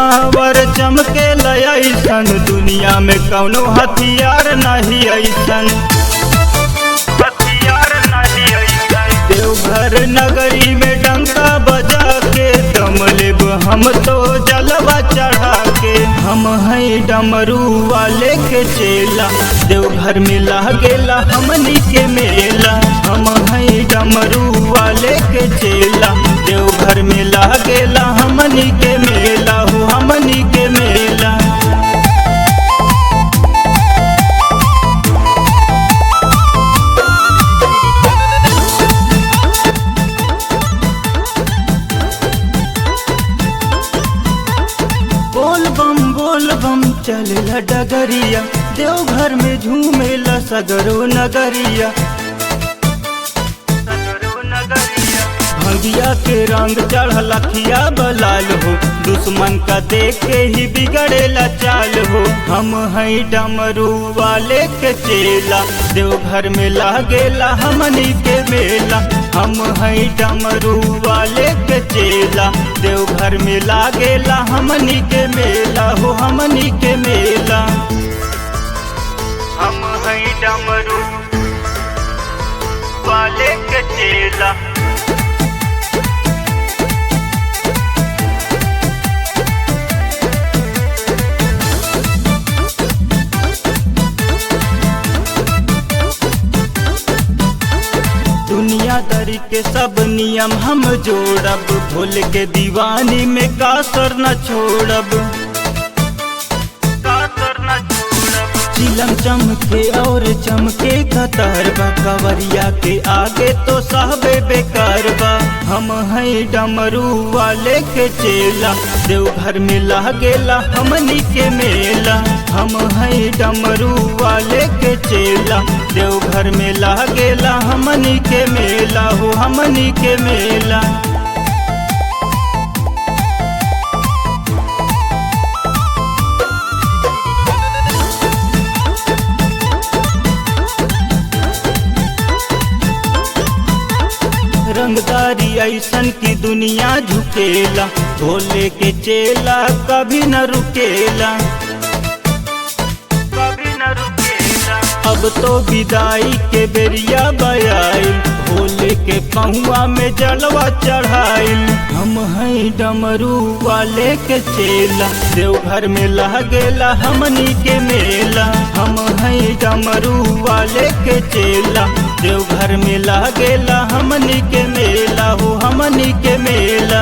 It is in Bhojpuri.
कांवर चमके लयसन, दुनिया में कौनो हथियार नहीं ऐसन। देवघर नगरी में डंका बजा के दम लेब हम तो जलवा चढ़ा के। हम हैं डमरू वाले के चेला, देवघर में लागेला हमनी के मेला। हम हैं डमरू वाले के चेला, देवघर में लागेला हमनी के मेला हो, हमनी के मेला। बोल बम चलेला डगरिया, देवघर में झूमेला सगरो नगरिया। भंगिया के रंग चढ़ल अखिया बलाल हो, दुश्मन का देख के ही बिगड़ेला चाल हो। हम हैं डमरू वाले के चेला, देवघर में लागेला हमनी के मेला। हम हैं डमरू वाले के चेला, देवघर में लागेला हमनी के मेला हो, हमनी के मेला। हम हैं डमरू वाले के चेला, दुनियादारी के सब नियम हम जोड़ब, भोले के दीवानी में कासर न छोड़ब। चिलम चमके और चमके कतार बा, कवरिया के आगे तो साहबे बेकार बा। हम हैं डमरू वाले के चेला, देवघर में लागेला हमनी के मेला। हम हैं डमरू वाले के चेला, देवघर में लागेला हमनी के मेला हो, हमनी के मेला। रंगदारी ऐसन की दुनिया झुकेला, भोले के चेला कभी न रुकेला, कभी न रुकेला। अब तो विदाई के बेरिया बयाइल, भोले के पहुआ में जलवा चढ़ाइल। हम हैं डमरू वाले के चेला, देवघर में लागेला हमनी के मेला। हम हैं डमरू वाले के चेला, देवघर में लागेला हमनी के मेला हो, हमनी के मेला।